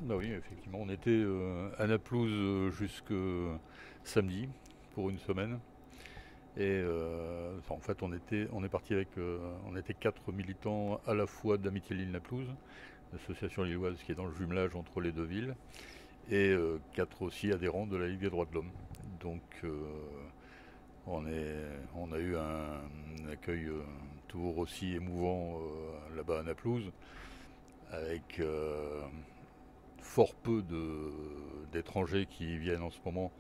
Bah oui, effectivement, on était à Naplouse jusque samedi pour une semaine. Et en fait, on est parti avec, on était quatre militants à la fois d'Amitié Lille-Naplouse, l'association lilloise qui est dans le jumelage entre les deux villes, et quatre aussi adhérents de la Ligue des droits de l'homme. Donc on, est, on a eu un accueil toujours aussi émouvant là-bas à Naplouse, avec fort peu d'étrangers qui y viennent en ce moment.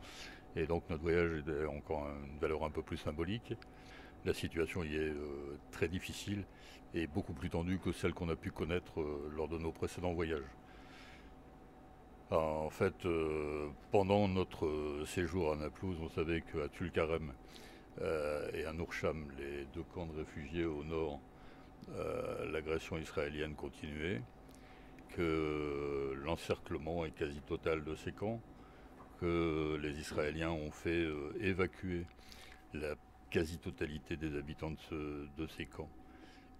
Et donc notre voyage a encore une valeur un peu plus symbolique. La situation y est très difficile et beaucoup plus tendue que celle qu'on a pu connaître lors de nos précédents voyages. Alors, en fait, pendant notre séjour à Naplouse, on savait qu'à Tulkarem et à Nourcham, les deux camps de réfugiés au nord, l'agression israélienne continuait, que l'encerclement est quasi total de ces camps, que les Israéliens ont fait évacuer la quasi-totalité des habitants de ces camps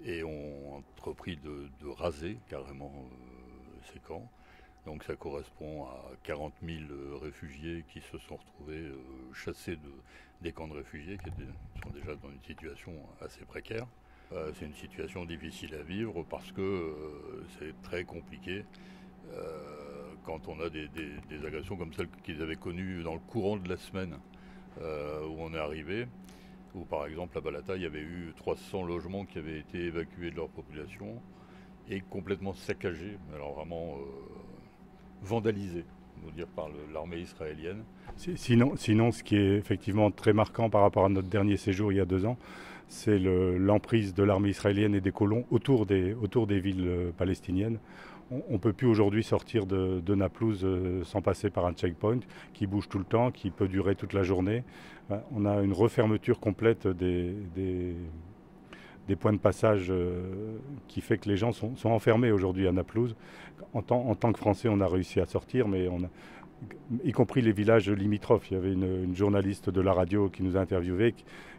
et ont entrepris de raser carrément ces camps. Donc ça correspond à 40 000 réfugiés qui se sont retrouvés chassés des camps de réfugiés qui sont déjà dans une situation assez précaire. C'est une situation difficile à vivre parce que c'est très compliqué quand on a des agressions comme celles qu'ils avaient connues dans le courant de la semaine où on est arrivé, où par exemple à Balata, il y avait eu 300 logements qui avaient été évacués de leur population et complètement saccagés, alors vraiment vandalisés, on va dire, par l'armée israélienne. Sinon, ce qui est effectivement très marquant par rapport à notre dernier séjour il y a 2 ans, c'est l'emprise de l'armée israélienne et des colons autour des villes palestiniennes. On ne peut plus aujourd'hui sortir de Naplouse sans passer par un checkpoint qui bouge tout le temps, qui peut durer toute la journée. On a une refermeture complète des points de passage qui fait que les gens sont enfermés aujourd'hui à Naplouse. En tant que Français, on a réussi à sortir, mais y compris les villages limitrophes. Il y avait une journaliste de la radio qui nous a interviewés,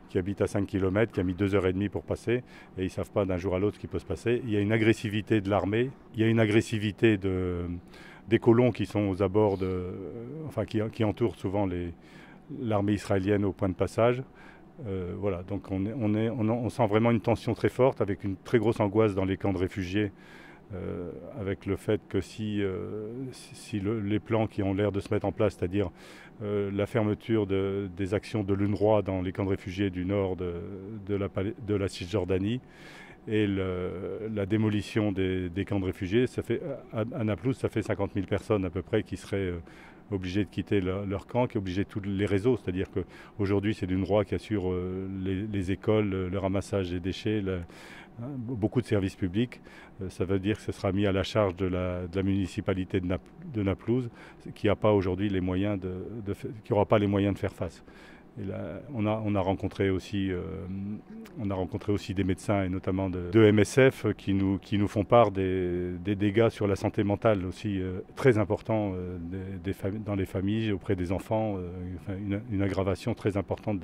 qui habite à 5 km, qui a mis 2 heures et demie pour passer, et ils ne savent pas d'un jour à l'autre ce qui peut se passer. Il y a une agressivité de l'armée, il y a une agressivité des colons qui sont aux abords, qui entourent souvent l'armée israélienne au point de passage. Voilà, donc on sent vraiment une tension très forte, avec une très grosse angoisse dans les camps de réfugiés, avec le fait que si les plans qui ont l'air de se mettre en place, c'est-à-dire la fermeture des actions de l'UNRWA dans les camps de réfugiés du nord de la Cisjordanie et la démolition des camps de réfugiés, ça fait, à Naplouse, ça fait 50 000 personnes à peu près qui seraient obligés de quitter leur camp, qui est obligé de tous les réseaux. C'est-à-dire qu'aujourd'hui, c'est l'UNRWA qui assure les écoles, le ramassage des déchets, beaucoup de services publics. Ça veut dire que ce sera mis à la charge de la municipalité de Naplouse, qui n'a pas aujourd'hui les moyens qui n'aura pas les moyens de faire face. Et là, on a rencontré aussi des médecins, et notamment de MSF, qui nous font part des dégâts sur la santé mentale aussi très importants dans les familles, auprès des enfants, une aggravation très importante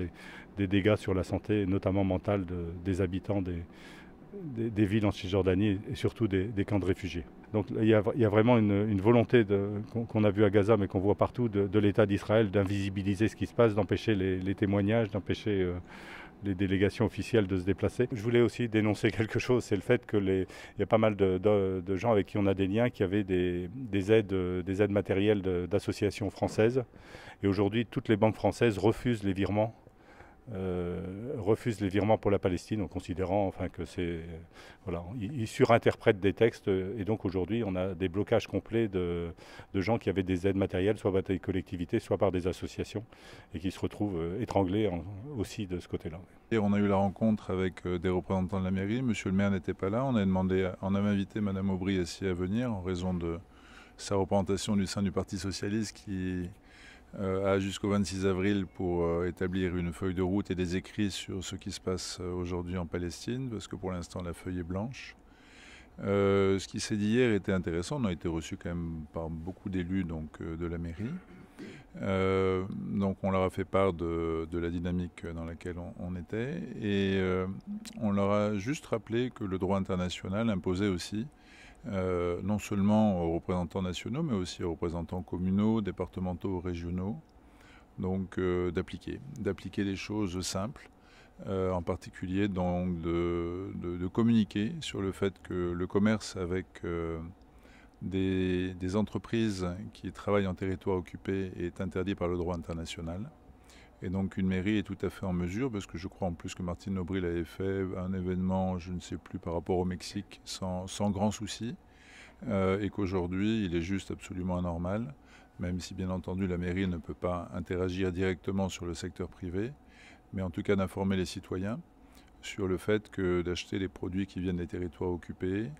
des dégâts sur la santé, notamment mentale, des habitants des villes en Cisjordanie et surtout des camps de réfugiés. Donc il y a vraiment une volonté qu'on a vue à Gaza, mais qu'on voit partout, de l'État d'Israël, d'invisibiliser ce qui se passe, d'empêcher les témoignages, d'empêcher les délégations officielles de se déplacer. Je voulais aussi dénoncer quelque chose, c'est le fait qu'il y a pas mal de gens avec qui on a des liens qui avaient des aides matérielles d'associations françaises. Et aujourd'hui, toutes les banques françaises refusent les virements pour la Palestine, en considérant que ils surinterprètent des textes, et donc aujourd'hui on a des blocages complets de gens qui avaient des aides matérielles, soit par des collectivités, soit par des associations, et qui se retrouvent étranglés aussi de ce côté-là. Et on a eu la rencontre avec des représentants de la mairie. Monsieur le maire n'était pas là. On avait invité Madame Aubry aussi à venir en raison de sa représentation du sein du Parti socialiste qui a jusqu'au 26 avril pour établir une feuille de route et des écrits sur ce qui se passe aujourd'hui en Palestine, parce que pour l'instant la feuille est blanche. Ce qui s'est dit hier était intéressant. On a été reçus quand même par beaucoup d'élus de la mairie. Donc on leur a fait part de la dynamique dans laquelle on était, et on leur a juste rappelé que le droit international imposait aussi non seulement aux représentants nationaux, mais aussi aux représentants communaux, départementaux, régionaux, donc d'appliquer des choses simples, en particulier donc de communiquer sur le fait que le commerce avec des entreprises qui travaillent en territoire occupé est interdit par le droit international. Et donc une mairie est tout à fait en mesure, parce que je crois en plus que Martine Aubry l'avait fait, un événement, je ne sais plus, par rapport au Mexique, sans grand souci, et qu'aujourd'hui il est juste absolument anormal, même si bien entendu la mairie ne peut pas interagir directement sur le secteur privé, mais en tout cas d'informer les citoyens sur le fait que d'acheter les produits qui viennent des territoires occupés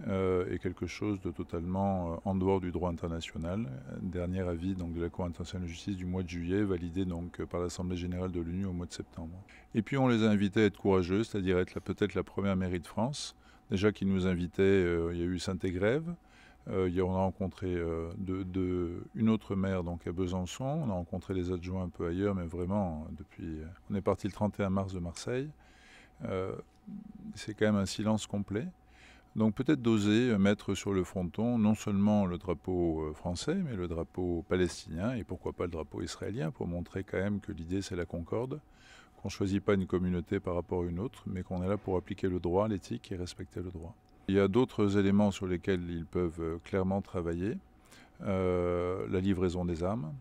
est quelque chose de totalement en dehors du droit international. Dernier avis donc, de la Cour internationale de justice du mois de juillet, validé donc, par l'Assemblée générale de l'ONU au mois de septembre. Et puis on les a invités à être courageux, c'est-à-dire être peut-être la première mairie de France. Déjà qu'ils nous invitaient, il y a eu Saint-Égrève. On a rencontré une autre maire donc à Besançon, on a rencontré les adjoints un peu ailleurs, mais vraiment depuis... On est parti le 31 mars de Marseille. C'est quand même un silence complet. Donc peut-être d'oser mettre sur le fronton non seulement le drapeau français, mais le drapeau palestinien et pourquoi pas le drapeau israélien, pour montrer quand même que l'idée c'est la concorde, qu'on ne choisit pas une communauté par rapport à une autre, mais qu'on est là pour appliquer le droit, l'éthique et respecter le droit. Il y a d'autres éléments sur lesquels ils peuvent clairement travailler. La livraison des armes.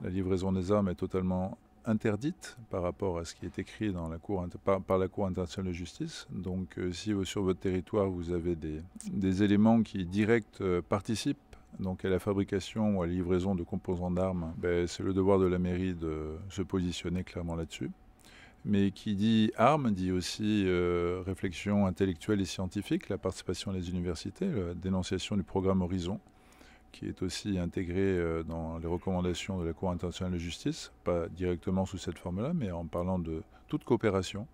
La livraison des armes est totalement interdite par rapport à ce qui est écrit dans par la Cour internationale de justice. Donc si sur votre territoire vous avez des éléments qui directs participent donc à la fabrication ou à la livraison de composants d'armes, c'est le devoir de la mairie de se positionner clairement là-dessus. Mais qui dit armes dit aussi réflexion intellectuelle et scientifique, la participation des universités, la dénonciation du programme Horizon, qui est aussi intégré dans les recommandations de la Cour internationale de justice, pas directement sous cette forme-là, mais en parlant de toute coopération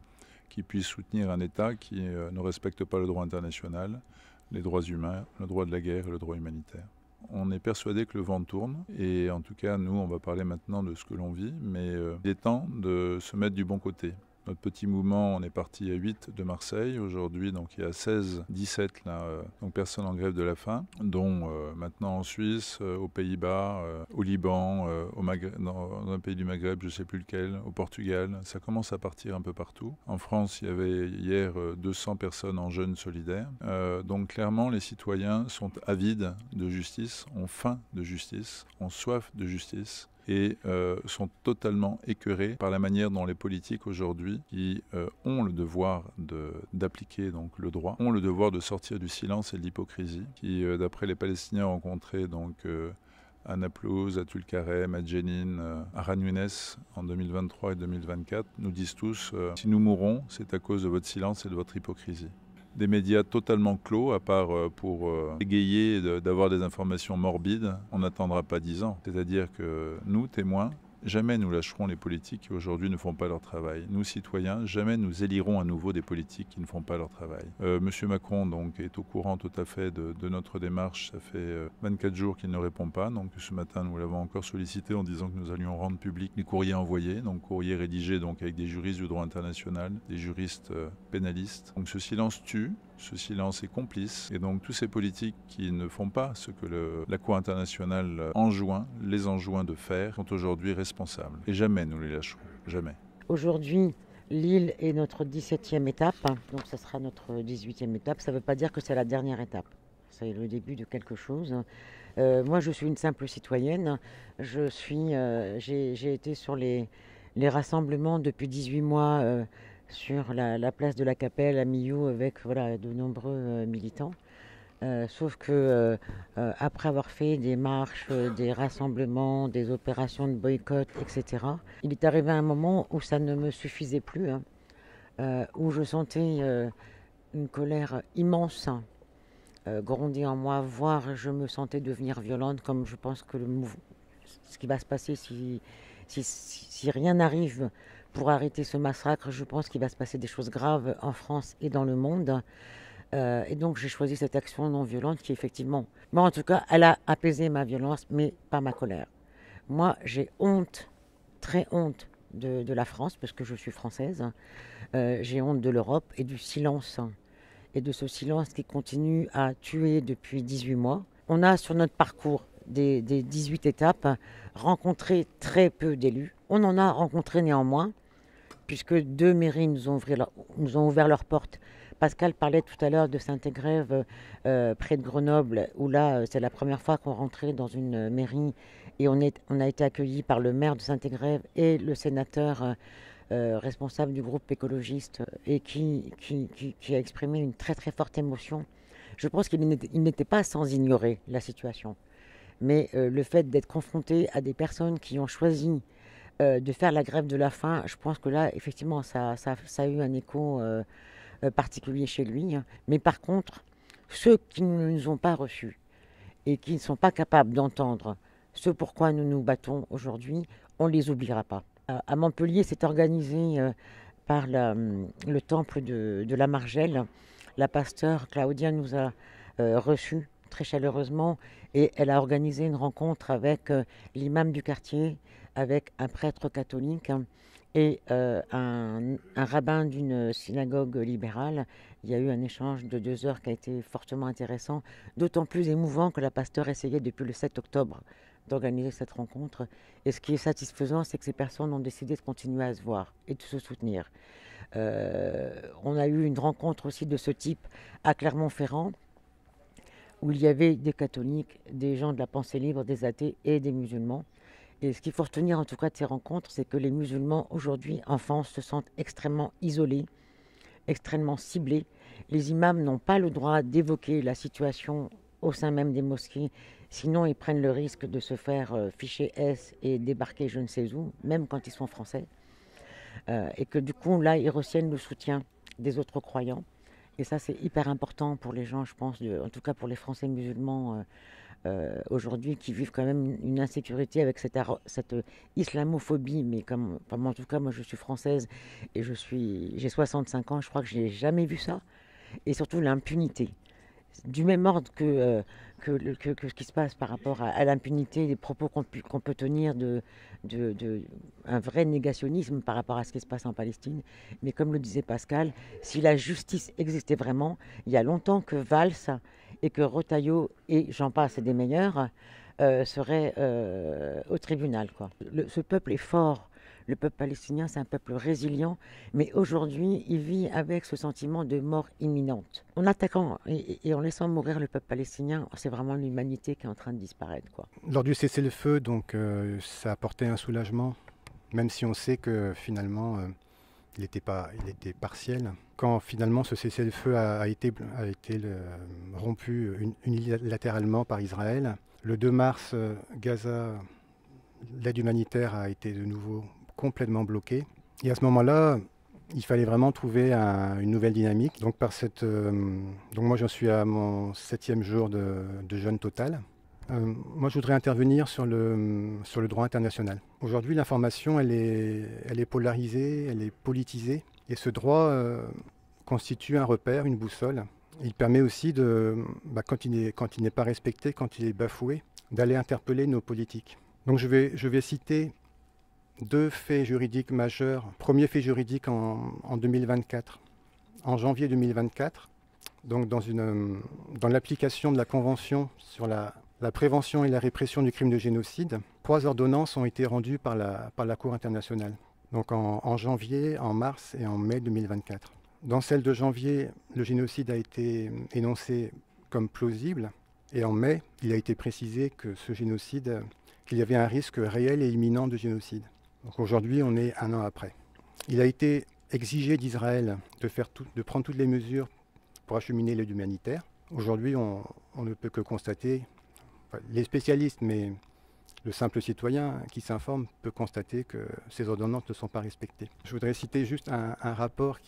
qui puisse soutenir un État qui ne respecte pas le droit international, les droits humains, le droit de la guerre et le droit humanitaire. On est persuadé que le vent tourne, et en tout cas, nous, on va parler maintenant de ce que l'on vit, mais il est temps de se mettre du bon côté. Notre petit mouvement, on est parti à 8 de Marseille. Aujourd'hui, donc, il y a 16, 17 là, donc personnes en grève de la faim, dont maintenant en Suisse, aux Pays-Bas, au Liban, dans un pays du Maghreb, je ne sais plus lequel, au Portugal. Ça commence à partir un peu partout. En France, il y avait hier 200 personnes en jeûne solidaire. Donc clairement, les citoyens sont avides de justice, ont faim de justice, ont soif de justice, et sont totalement écœurés par la manière dont les politiques aujourd'hui, qui ont le devoir d'appliquer donc le droit, ont le devoir de sortir du silence et de l'hypocrisie, qui, d'après les Palestiniens rencontrés donc, à Naplouse, à Tulkarem, à Jenin, à Khan Younes en 2023 et 2024, nous disent tous si nous mourons, c'est à cause de votre silence et de votre hypocrisie. Des médias totalement clos, à part pour égayer d'avoir des informations morbides, on n'attendra pas 10 ans. C'est-à-dire que nous, témoins, jamais nous lâcherons les politiques qui aujourd'hui ne font pas leur travail. Nous, citoyens, jamais nous élirons à nouveau des politiques qui ne font pas leur travail. Monsieur Macron donc, est au courant tout à fait de notre démarche. Ça fait 24 jours qu'il ne répond pas. Donc ce matin, nous l'avons encore sollicité en disant que nous allions rendre public les courriers envoyés. Donc courriers rédigés donc, avec des juristes du droit international, des juristes pénalistes. Donc ce silence tue. Ce silence est complice, et donc tous ces politiques qui ne font pas ce que la Cour internationale les enjoint de faire, sont aujourd'hui responsables. Et jamais nous les lâcherons, jamais. Aujourd'hui, Lille est notre 17e étape, donc ça sera notre 18e étape. Ça ne veut pas dire que c'est la dernière étape, c'est le début de quelque chose. Moi, je suis une simple citoyenne. J'ai été sur les rassemblements depuis 18 mois sur la place de la Capelle à Millau avec de nombreux militants. Sauf que après avoir fait des marches, des rassemblements, des opérations de boycott, etc., il est arrivé un moment où ça ne me suffisait plus, où je sentais une colère immense grondir en moi, voire je me sentais devenir violente, comme je pense que ce qui va se passer si rien n'arrive pour arrêter ce massacre, je pense qu'il va se passer des choses graves en France et dans le monde. Et donc j'ai choisi cette action non violente qui effectivement, en tout cas, elle a apaisé ma violence, mais pas ma colère. Moi, j'ai honte, très honte de la France, parce que je suis française. J'ai honte de l'Europe et du silence et de ce silence qui continue à tuer depuis 18 mois. On a sur notre parcours des 18 étapes rencontré très peu d'élus. On en a rencontré néanmoins, puisque 2 mairies nous ont ouvert leurs portes. Pascal parlait tout à l'heure de Saint-Égrève, près de Grenoble, où là, c'est la première fois qu'on rentrait dans une mairie et on a été accueillis par le maire de Saint-Égrève et le sénateur responsable du groupe écologiste et qui a exprimé une très très forte émotion. Je pense qu'il n'était pas sans ignorer la situation. Mais le fait d'être confronté à des personnes qui ont choisi de faire la grève de la faim, je pense que là, effectivement, ça a eu un écho particulier chez lui. Mais par contre, ceux qui ne nous ont pas reçus et qui ne sont pas capables d'entendre ce pourquoi nous nous battons aujourd'hui, on ne les oubliera pas. À Montpellier, c'est organisé par le temple de la Margelle. La pasteure Claudia nous a reçus très chaleureusement et elle a organisé une rencontre avec l'imam du quartier, avec un prêtre catholique et un rabbin d'une synagogue libérale. Il y a eu un échange de 2 heures qui a été fortement intéressant, d'autant plus émouvant que la pasteure essayait depuis le 7 octobre d'organiser cette rencontre. Et ce qui est satisfaisant, c'est que ces personnes ont décidé de continuer à se voir et de se soutenir. On a eu une rencontre aussi de ce type à Clermont-Ferrand, où il y avait des catholiques, des gens de la pensée libre, des athées et des musulmans. Et ce qu'il faut retenir en tout cas de ces rencontres, c'est que les musulmans aujourd'hui en France se sentent extrêmement isolés, extrêmement ciblés. Les imams n'ont pas le droit d'évoquer la situation au sein même des mosquées, sinon ils prennent le risque de se faire ficher S et débarquer je ne sais où, même quand ils sont français. Et que du coup là ils retiennent le soutien des autres croyants. Et ça c'est hyper important pour les gens, je pense, en tout cas pour les Français musulmans aujourd'hui qui vivent quand même une insécurité avec cette islamophobie. Mais en tout cas moi je suis française et j'ai 65 ans, je crois que je n'ai jamais vu ça. Et surtout l'impunité. Du même ordre que ce qui se passe par rapport à l'impunité, des propos qu'on peut tenir un vrai négationnisme par rapport à ce qui se passe en Palestine. Mais comme le disait Pascal, si la justice existait vraiment, il y a longtemps que Valls et que Retailleau, et j'en passe, et des meilleurs, seraient au tribunal, quoi. Ce peuple est fort. Le peuple palestinien, c'est un peuple résilient, mais aujourd'hui, il vit avec ce sentiment de mort imminente. En attaquant et en laissant mourir le peuple palestinien, c'est vraiment l'humanité qui est en train de disparaître, quoi. Lors du cessez-le-feu, donc, ça apportait un soulagement, même si on sait que finalement, il était partiel. Quand finalement ce cessez-le-feu a été rompu unilatéralement par Israël, le 2 mars, Gaza, l'aide humanitaire a été de nouveau complètement bloqué. Et à ce moment-là, il fallait vraiment trouver une nouvelle dynamique. Donc, donc moi, j'en suis à mon 7e jour de jeûne total. Moi, je voudrais intervenir sur le droit international. Aujourd'hui, l'information, elle est polarisée, elle est politisée. Et ce droit constitue un repère, une boussole. Il permet aussi, quand il n'est pas respecté, quand il est bafoué, d'aller interpeller nos politiques. Donc je vais citer 2 faits juridiques majeurs. Premier fait juridique en 2024. En janvier 2024, donc dans l'application de la Convention sur la prévention et la répression du crime de génocide, 3 ordonnances ont été rendues par la Cour internationale. Donc en janvier, en mars et en mai 2024. Dans celle de janvier, le génocide a été énoncé comme plausible. Et en mai, il a été précisé que ce génocide, qu'il y avait un risque réel et imminent de génocide. Donc aujourd'hui, on est 1 an après. Il a été exigé d'Israël de prendre toutes les mesures pour acheminer l'aide humanitaire. Aujourd'hui, on ne peut que constater, les spécialistes, mais le simple citoyen qui s'informe peut constater que ces ordonnances ne sont pas respectées. Je voudrais citer juste un rapport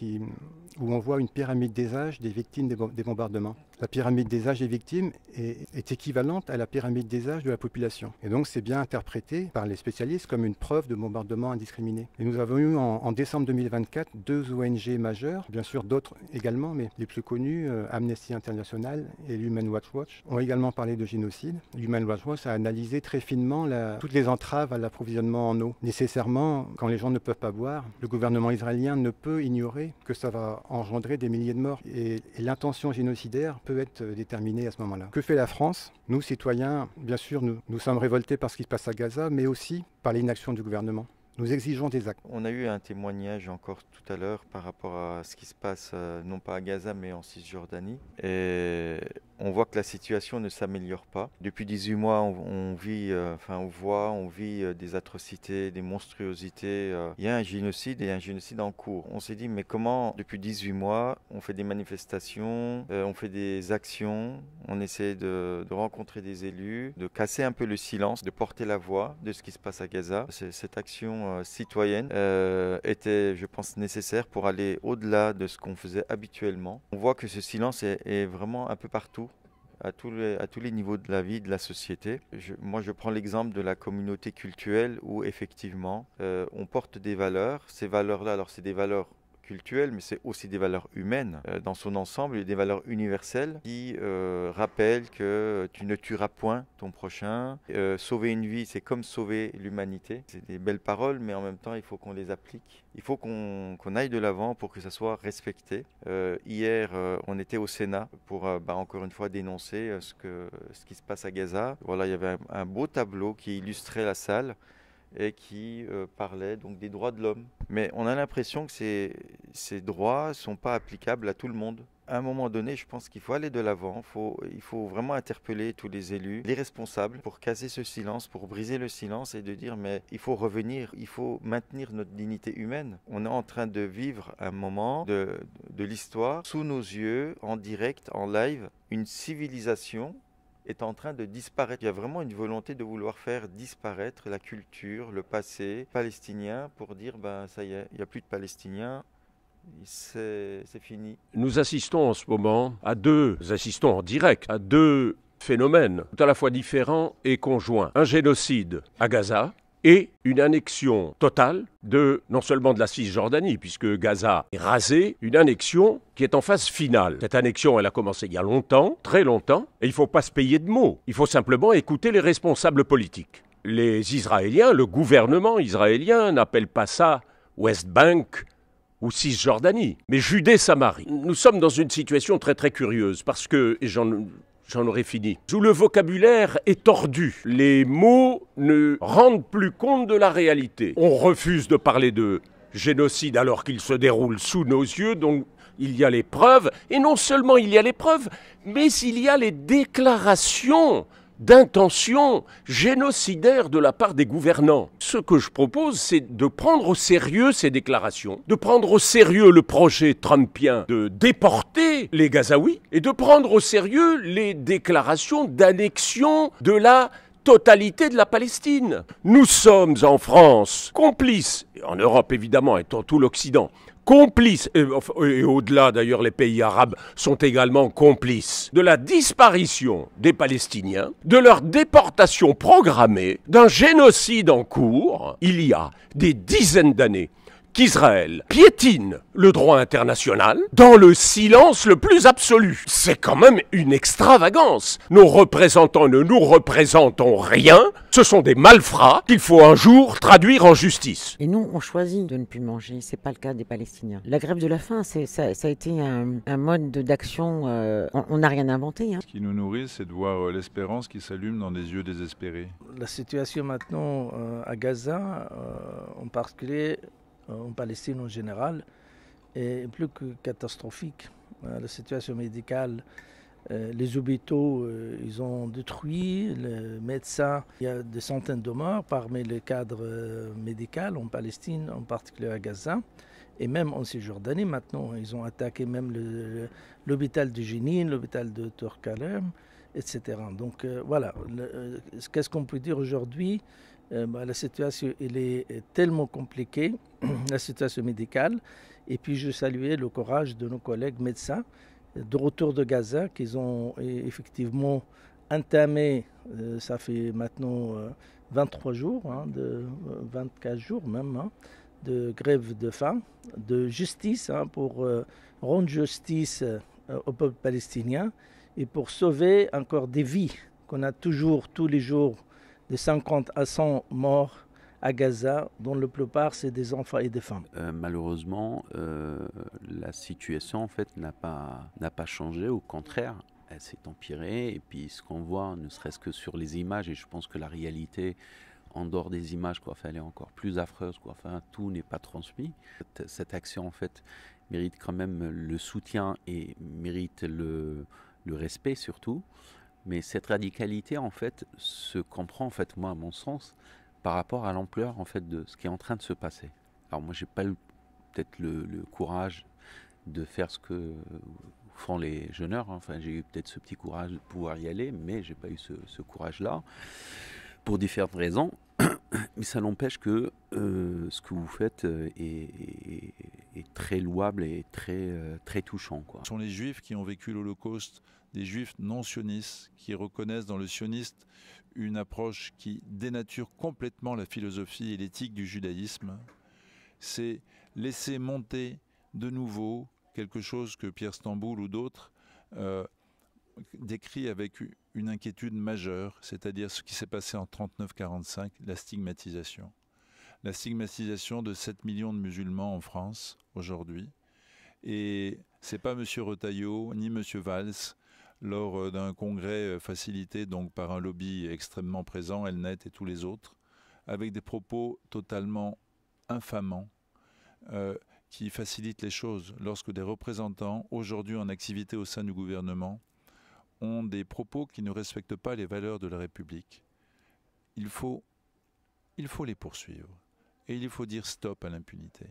où on voit une pyramide des âges des victimes des bombardements. La pyramide des âges des victimes est équivalente à la pyramide des âges de la population. Et donc c'est bien interprété par les spécialistes comme une preuve de bombardement indiscriminé. Et nous avons eu en décembre 2024 2 ONG majeures, bien sûr d'autres également, mais les plus connus, Amnesty International et l'Human Rights Watch, ont également parlé de génocide. L'Human Rights Watch a analysé très finement toutes les entraves à l'approvisionnement en eau. Nécessairement, quand les gens ne peuvent pas boire, le gouvernement israélien ne peut ignorer que ça va engendrer des milliers de morts. Et l'intention génocidaire peut être déterminée à ce moment-là. Que fait la France? Nous, citoyens, bien sûr, nous sommes révoltés par ce qui se passe à Gaza, mais aussi par l'inaction du gouvernement. Nous exigeons des actes. On a eu un témoignage encore tout à l'heure par rapport à ce qui se passe, non pas à Gaza, mais en Cisjordanie. Et on voit que la situation ne s'améliore pas. Depuis 18 mois, on vit des atrocités, des monstruosités. Il y a un génocide et un génocide en cours. On s'est dit, mais comment, depuis 18 mois, on fait des manifestations, on fait des actions, on essaie de rencontrer des élus, de casser un peu le silence, de porter la voix de ce qui se passe à Gaza. Cette action citoyenne était, je pense, nécessaire pour aller au-delà de ce qu'on faisait habituellement. On voit que ce silence est vraiment un peu partout, à tous les niveaux de la vie, de la société. Moi, je prends l'exemple de la communauté culturelle où, effectivement, on porte des valeurs. Ces valeurs-là, alors c'est des valeurs culturelles, mais c'est aussi des valeurs humaines dans son ensemble, et des valeurs universelles qui rappellent que tu ne tueras point ton prochain. Sauver une vie, c'est comme sauver l'humanité. C'est des belles paroles, mais en même temps, il faut qu'on les applique. Il faut qu'on aille de l'avant pour que ça soit respecté. Hier, on était au Sénat pour encore une fois dénoncer ce qui se passe à Gaza. Voilà, il y avait un beau tableau qui illustrait la salle et qui parlait donc des droits de l'homme. Mais on a l'impression que ces droits ne sont pas applicables à tout le monde. À un moment donné, je pense qu'il faut aller de l'avant. Il faut vraiment interpeller tous les élus, les responsables, pour casser ce silence, pour briser le silence et de dire mais il faut revenir, il faut maintenir notre dignité humaine. On est en train de vivre un moment de l'histoire sous nos yeux, en direct, en live, une civilisation est en train de disparaître. Il y a vraiment une volonté de vouloir faire disparaître la culture, le passé palestinien pour dire ça y est, il n'y a plus de Palestiniens. C'est fini. Nous assistons en ce moment assistons en direct à deux phénomènes tout à la fois différents et conjoints. Un génocide à Gaza et une annexion totale non seulement de la Cisjordanie, puisque Gaza est rasée, une annexion qui est en phase finale. Cette annexion, elle a commencé il y a longtemps, très longtemps, et il ne faut pas se payer de mots. Il faut simplement écouter les responsables politiques. Les Israéliens, le gouvernement israélien n'appelle pas ça West Bank ou Cisjordanie, mais Judée-Samarie. Nous sommes dans une situation très très curieuse, parce que, et j'en aurais fini, où le vocabulaire est tordu. Les mots ne rendent plus compte de la réalité. On refuse de parler de génocide alors qu'il se déroule sous nos yeux, donc il y a les preuves, et non seulement il y a les preuves, mais il y a les déclarations d'intention génocidaire de la part des gouvernants. Ce que je propose, c'est de prendre au sérieux ces déclarations, de prendre au sérieux le projet trumpien de déporter les Gazaouis et de prendre au sérieux les déclarations d'annexion de la totalité de la Palestine. Nous sommes en France complices, en Europe évidemment et dans tout l'Occident, complices, et au-delà d'ailleurs les pays arabes sont également complices, de la disparition des Palestiniens, de leur déportation programmée, d'un génocide en cours, il y a des dizaines d'années qu'Israël piétine le droit international dans le silence le plus absolu. C'est quand même une extravagance. Nos représentants ne nous représentent rien. Ce sont des malfrats qu'il faut un jour traduire en justice. Et nous, on choisit de ne plus manger. C'est pas le cas des Palestiniens. La grève de la faim, ça a été un mode d'action. On n'a rien inventé. Ce qui nous nourrit, c'est de voir l'espérance qui s'allume dans des yeux désespérés. La situation maintenant à Gaza, en particulier en Palestine en général, est plus que catastrophique. La situation médicale, les hôpitaux, ils ont détruit, les médecins, il y a des centaines de morts parmi les cadres médicaux en Palestine, en particulier à Gaza, et même en Cisjordanie maintenant. Ils ont attaqué même l'hôpital de Jenin, l'hôpital de Turkalem, etc. Donc voilà, qu'est-ce qu'on peut dire aujourd'hui? La situation elle est tellement compliquée, la situation médicale, et puis je saluais le courage de nos collègues médecins de retour de Gaza qu'ils ont effectivement entamé, ça fait maintenant 23 jours, 24 jours même, de grève de faim, de justice, pour rendre justice au peuple palestinien et pour sauver encore des vies qu'on a toujours, tous les jours, de 50 à 100 morts à Gaza, dont la plupart c'est des enfants et des femmes. Malheureusement, la situation en fait n'a pas changé, au contraire, elle s'est empirée. Et puis ce qu'on voit, ne serait-ce que sur les images, et je pense que la réalité en dehors des images, elle est encore plus affreuse, tout n'est pas transmis. Cette action en fait mérite quand même le soutien et mérite le respect surtout. Mais cette radicalité en fait se comprend moi à mon sens par rapport à l'ampleur en fait de ce qui est en train de se passer. Alors moi j'ai pas eu peut-être le courage de faire ce que font les jeûneurs, j'ai eu peut-être ce petit courage de pouvoir y aller, mais j'ai pas eu ce courage-là pour différentes raisons. Mais ça n'empêche que ce que vous faites est très louable et très touchant, quoi. Ce sont les Juifs qui ont vécu l'Holocauste, des Juifs non sionistes qui reconnaissent dans le sioniste une approche qui dénature complètement la philosophie et l'éthique du judaïsme. C'est laisser monter de nouveau quelque chose que Pierre Stamboul ou d'autres décrit avec une inquiétude majeure, c'est-à-dire ce qui s'est passé en 39-45, la stigmatisation. La stigmatisation de 7 millions de musulmans en France aujourd'hui. Et c'est pas M. Retailleau ni M. Valls, lors d'un congrès facilité donc par un lobby extrêmement présent, Elnet et tous les autres, avec des propos totalement infamants, qui facilitent les choses. Lorsque des représentants, aujourd'hui en activité au sein du gouvernement, ont des propos qui ne respectent pas les valeurs de la République, il faut les poursuivre. Et il faut dire stop à l'impunité.